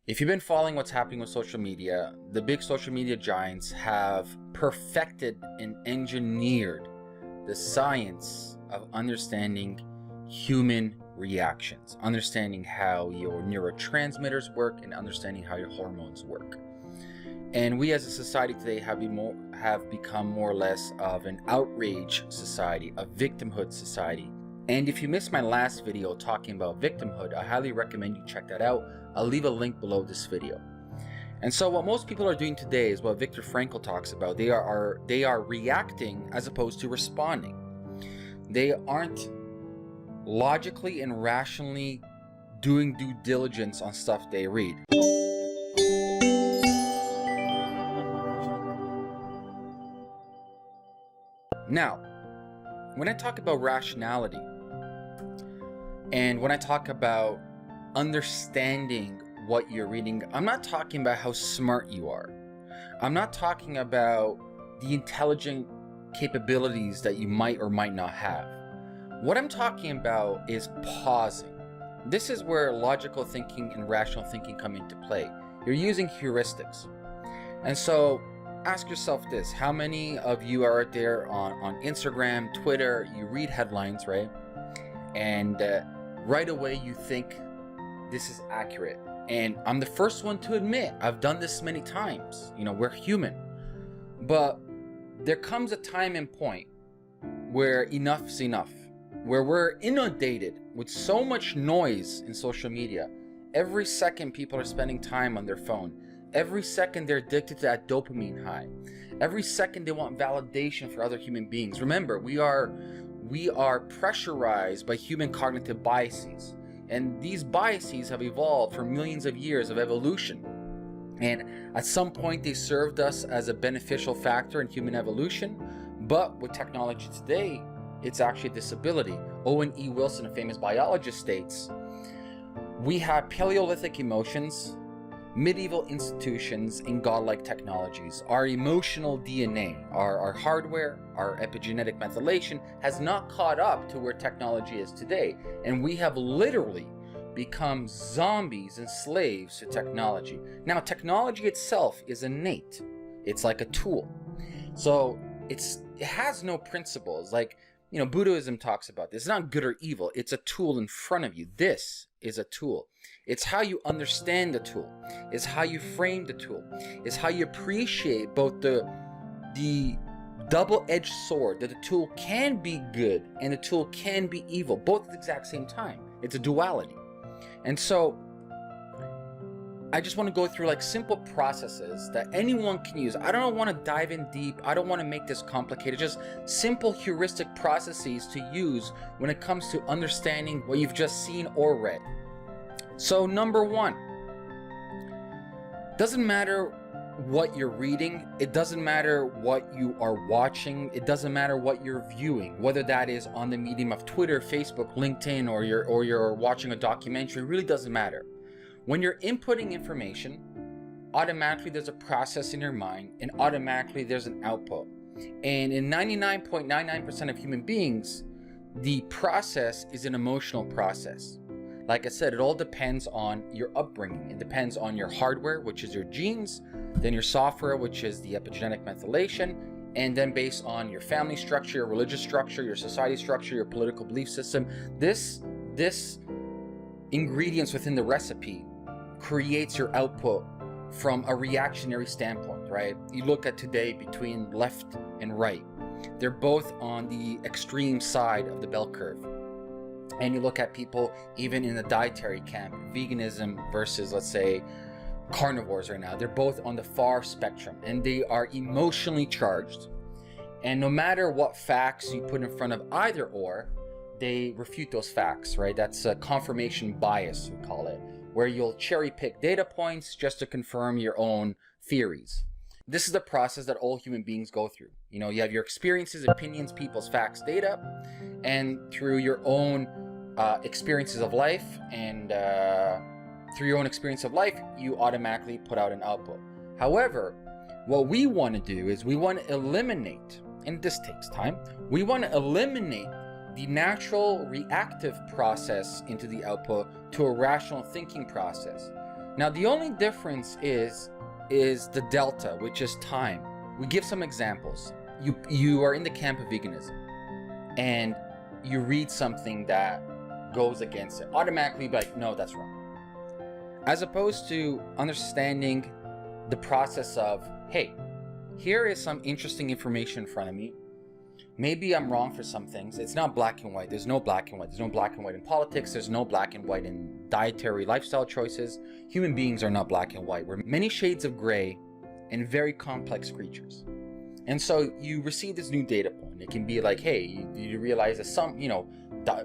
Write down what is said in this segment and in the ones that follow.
If you've been following what's happening with social media, the big social media giants have perfected and engineered the science of understanding human reactions, understanding how your neurotransmitters work and understanding how your hormones work. And we as a society today have become more or less of an outrage society, a victimhood society. And if you missed my last video talking about victimhood, I highly recommend you check that out. I'll leave a link below this video. And so what most people are doing today is what Viktor Frankl talks about. They are reacting as opposed to responding. They aren't logically and rationally doing due diligence on stuff they read. Now, when I talk about rationality, and when I talk about understanding what you're reading, I'm not talking about how smart you are. I'm not talking about the intelligent capabilities that you might or might not have. What I'm talking about is pausing. This is where logical thinking and rational thinking come into play. You're using heuristics. And so ask yourself this: how many of you are out there on Instagram, Twitter, you read headlines, right? And right away you think this is accurate. And I'm the first one to admit I've done this many times. You know, we're human. But there comes a time and point where enough's enough, where we're inundated with so much noise in social media. Every second people are spending time on their phone. Every second they're addicted to that dopamine high. Every second they want validation for other human beings. Remember, we are pressurized by human cognitive biases. And these biases have evolved for millions of years of evolution. And at some point they served us as a beneficial factor in human evolution. But with technology today, it's actually a disability. Owen E. Wilson, a famous biologist, states, "We have Paleolithic emotions, medieval institutions, and godlike technologies. Our emotional DNA, our hardware, our epigenetic methylation has not caught up to where technology is today. And we have literally become zombies and slaves to technology." Now, technology itself is innate. It's like a tool. So it has no principles. Like, you know, Buddhism talks about this. It's not good or evil. It's a tool in front of you. This is a tool. It's how you understand the tool. It's how you frame the tool. It's how you appreciate both the double-edged sword, that the tool can be good and the tool can be evil, both at the exact same time. It's a duality. And so I just want to go through like simple processes that anyone can use. I don't want to dive in deep. I don't want to make this complicated. Just simple heuristic processes to use when it comes to understanding what you've just seen or read. So number one, doesn't matter what you're reading. It doesn't matter what you are watching. It doesn't matter what you're viewing, whether that is on the medium of Twitter, Facebook, LinkedIn, or you're watching a documentary. It really doesn't matter. When you're inputting information, automatically there's a process in your mind and automatically there's an output. And in 99.99% of human beings, the process is an emotional process. Like I said, it all depends on your upbringing. It depends on your hardware, which is your genes, then your software, which is the epigenetic methylation, and then based on your family structure, your religious structure, your society structure, your political belief system. This ingredients within the recipe creates your output from a reactionary standpoint, right? You look at today between left and right. They're both on the extreme side of the bell curve. And you look at people even in the dietary camp, veganism versus, let's say, carnivores right now. They're both on the far spectrum and they are emotionally charged. And no matter what facts you put in front of either or, they refute those facts, right? That's a confirmation bias, we call it, where you'll cherry pick data points just to confirm your own theories. This is the process that all human beings go through. You know, you have your experiences, opinions, people's facts, data, and through your own experiences of life and through your own experience of life, you automatically put out an output. However, what we want to do is we want to eliminate, and this takes time, we want to eliminate the natural reactive process into the output to a rational thinking process. Now, the only difference is the delta, which is time. We give some examples. You are in the camp of veganism, and you read something that goes against it. Automatically be like, no, that's wrong. As opposed to understanding the process of, hey, here is some interesting information in front of me. Maybe I'm wrong for some things. It's not black and white. There's no black and white. There's no black and white in politics. There's no black and white in dietary lifestyle choices. Human beings are not black and white. We're many shades of gray and very complex creatures. And so you receive this new data point. It can be like, hey, you realize that some,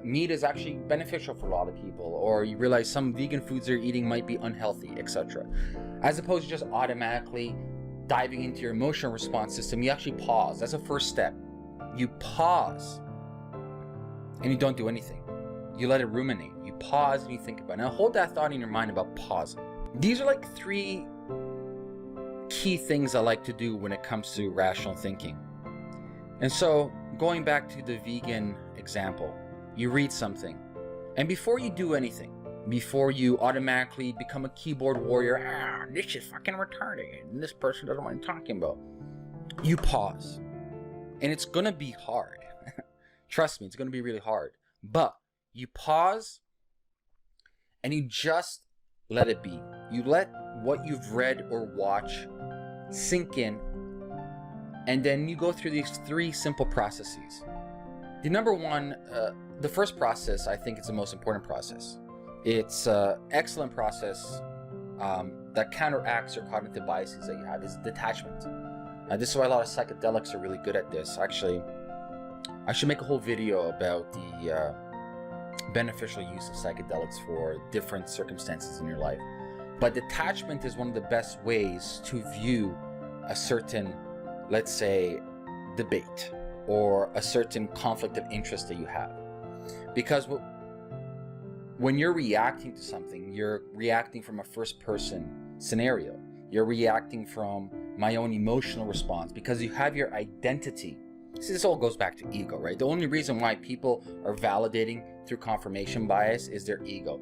meat is actually beneficial for a lot of people, or you realize some vegan foods they're eating might be unhealthy, etc. As opposed to just automatically diving into your emotional response system, you actually pause. That's the first step. You pause and you don't do anything. You let it ruminate. You pause and you think about it. Now hold that thought in your mind about pausing. These are like 3 key things I like to do when it comes to rational thinking. And so going back to the vegan example, you read something, and before you do anything, before you automatically become a keyboard warrior, this is fucking retarded and this person doesn't know what I'm talking about, you pause. And it's gonna be hard. Trust me, it's gonna be really hard. But you pause and you just let it be. You let what you've read or watched sink in, and then you go through these 3 simple processes. The number one, the first process, I think it's the most important process. It's an excellent process that counteracts your cognitive biases that you have, is detachment. This is why a lot of psychedelics are really good at this. Actually, I should make a whole video about the beneficial use of psychedelics for different circumstances in your life. But detachment is one of the best ways to view a certain, let's say, debate or a certain conflict of interest that you have. Because when you're reacting to something, you're reacting from a first-person scenario. You're reacting from my own emotional response because you have your identity. See, this all goes back to ego, right? The only reason why people are validating through confirmation bias is their ego.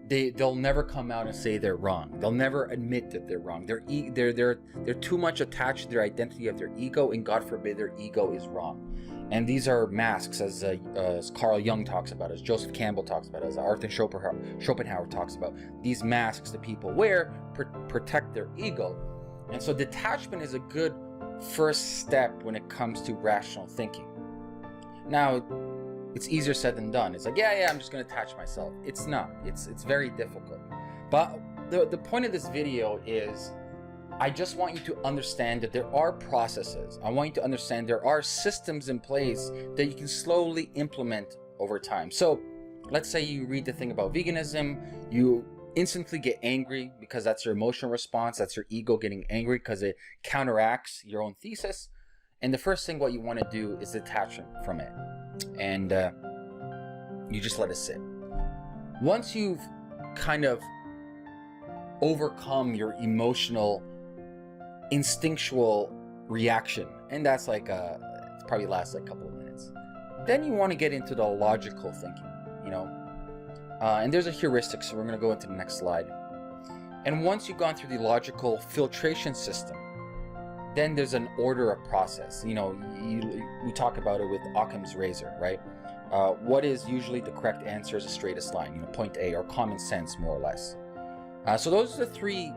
They'll never come out and say they're wrong. They'll never admit that they're wrong. They're too much attached to their identity of their ego, and God forbid their ego is wrong. And these are masks, as Carl Jung talks about, as Joseph Campbell talks about, as Arthur Schopenhauer talks about. These masks that people wear protect their ego. And so detachment is a good first step when it comes to rational thinking. Now, it's easier said than done. It's like, yeah, I'm just going to attach myself. It's not. It's very difficult. But the point of this video is, I just want you to understand that there are processes. I want you to understand there are systems in place that you can slowly implement over time. So let's say you read the thing about veganism, you instantly get angry because that's your emotional response. That's your ego getting angry because it counteracts your own thesis. And the first thing what you want to do is detach from it. And you just let it sit. Once you've kind of overcome your emotional, instinctual reaction, and that's like it probably lasts like a couple of minutes, then you want to get into the logical thinking, and there's a heuristic, so we're going to go into the next slide. And once you've gone through the logical filtration system, then there's an order of process. We talk about it with Occam's razor, right? What is usually the correct answer is the straightest line, point A, or common sense, more or less. So those are the 3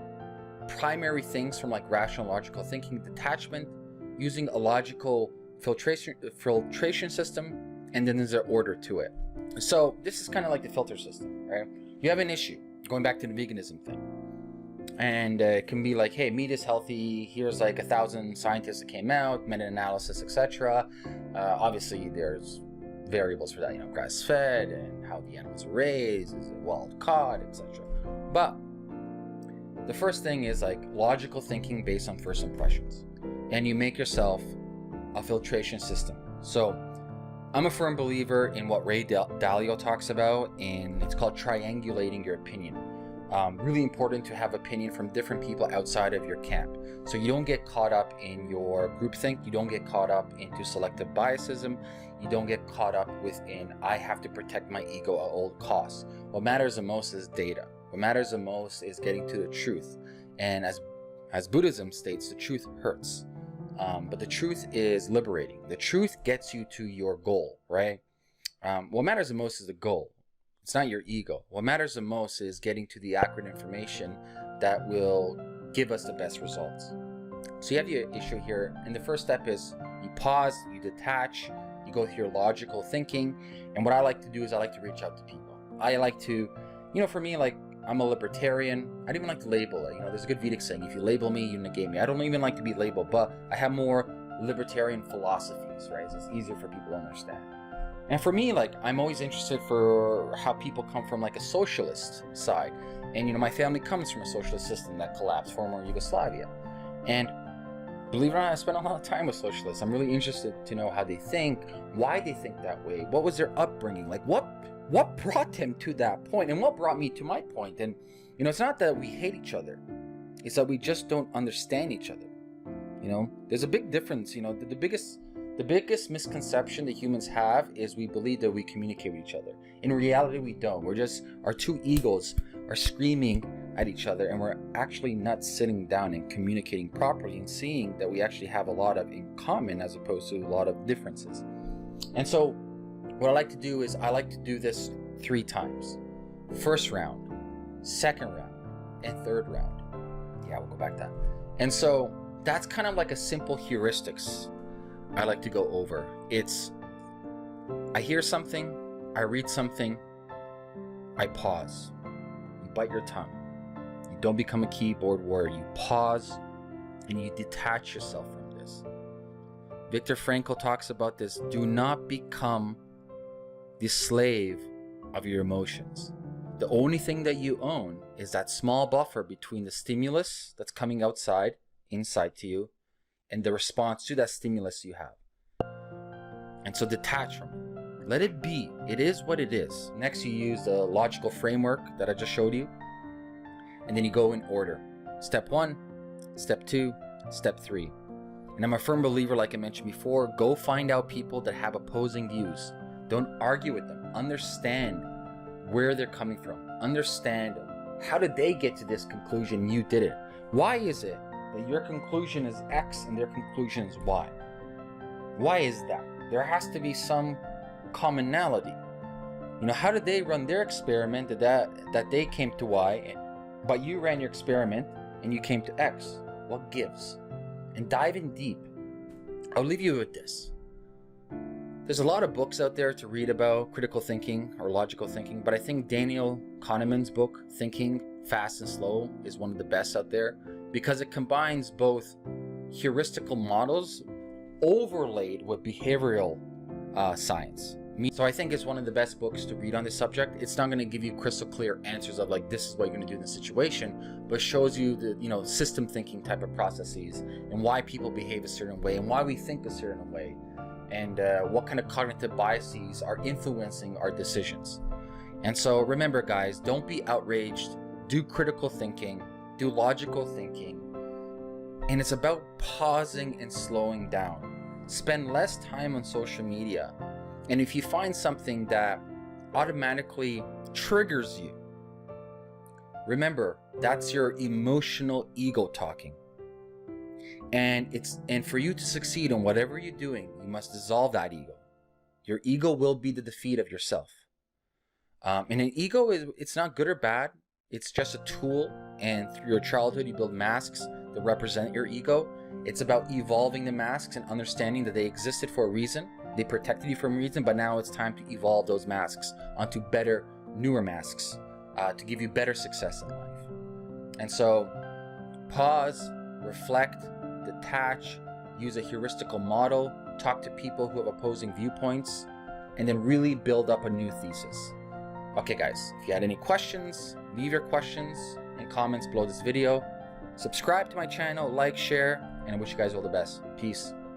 primary things from like rational logical thinking: detachment, using a logical filtration system, and then there's an order to it. So this is kind of like the filter system, right? You have an issue, going back to the veganism thing, and it can be like, hey, meat is healthy, here's like 1,000 scientists that came out, meta-analysis, etc. Obviously there's variables for that, grass-fed, and how the animals are raised, is it wild caught, etc. But the first thing is like logical thinking based on first impressions, and you make yourself a filtration system. So I'm a firm believer in what Ray Dalio talks about, and it's called triangulating your opinion. Really important to have opinion from different people outside of your camp, so you don't get caught up in your groupthink, you don't get caught up into selective biasism, you don't get caught up within I have to protect my ego at all costs. What matters the most is data. What matters the most is getting to the truth. And as Buddhism states, the truth hurts. But the truth is liberating. The truth gets you to your goal, right? What matters the most is the goal. It's not your ego. What matters the most is getting to the accurate information that will give us the best results. So you have your issue here, and the first step is you pause, you detach, you go through your logical thinking. And what I like to do is I like to reach out to people. I like to, for me, like, I'm a libertarian. I don't even like to label it. There's a good Vedic saying, if you label me, you negate me. I don't even like to be labeled, but I have more libertarian philosophies, right? So it's easier for people to understand. And for me, like, I'm always interested for how people come from like a socialist side. And, my family comes from a socialist system that collapsed, former Yugoslavia. And believe it or not, I spent a lot of time with socialists. I'm really interested to know how they think, why they think that way, what was their upbringing, like what brought them to that point, and what brought me to my point. And, it's not that we hate each other. It's that we just don't understand each other. There's a big difference. The biggest misconception that humans have is we believe that we communicate with each other. In reality, we don't. Our two egos are screaming at each other, and we're actually not sitting down and communicating properly and seeing that we actually have a lot of in common as opposed to a lot of differences. And so what I like to do is I like to do this 3 times. First round, second round, and third round. Yeah, we'll go back to that. And so that's kind of like a simple heuristics I like to go over. It's, I hear something, I read something, I pause. You bite your tongue. You don't become a keyboard warrior. You pause and you detach yourself from this. Viktor Frankl talks about this. Do not become the slave of your emotions. The only thing that you own is that small buffer between the stimulus that's coming inside to you, and the response to that stimulus you have. And so detach from it. Let it be. It is what it is. Next, you use the logical framework that I just showed you. And then you go in order. Step 1, step 2, step 3. And I'm a firm believer, like I mentioned before, go find out people that have opposing views. Don't argue with them. Understand where they're coming from. Understand how did they get to this conclusion, you didn't. Why is it that your conclusion is X and their conclusion is Y? Why is that? There has to be some commonality. How did they run their experiment that they came to Y, but you ran your experiment and you came to X? What gives? And dive in deep. I'll leave you with this. There's a lot of books out there to read about critical thinking or logical thinking, but I think Daniel Kahneman's book, Thinking Fast and Slow, is one of the best out there because it combines both heuristical models overlaid with behavioral science. So I think it's one of the best books to read on this subject. It's not going to give you crystal clear answers of like, this is what you're going to do in this situation, but shows you the, system thinking type of processes and why people behave a certain way and why we think a certain way. And what kind of cognitive biases are influencing our decisions. And so remember, guys, don't be outraged. Do critical thinking. Do logical thinking. And it's about pausing and slowing down. Spend less time on social media. And if you find something that automatically triggers you, remember, that's your emotional ego talking. And for you to succeed in whatever you're doing, you must dissolve that ego. Your ego will be the defeat of yourself. And an ego it's not good or bad. It's just a tool. And through your childhood, you build masks that represent your ego. It's about evolving the masks and understanding that they existed for a reason. They protected you from a reason, but now it's time to evolve those masks onto better, newer masks to give you better success in life. And so pause, reflect, detach, use a heuristical model, talk to people who have opposing viewpoints, and then really build up a new thesis. Okay, guys, if you had any questions, leave your questions and comments below this video. Subscribe to my channel, like, share, and I wish you guys all the best. Peace.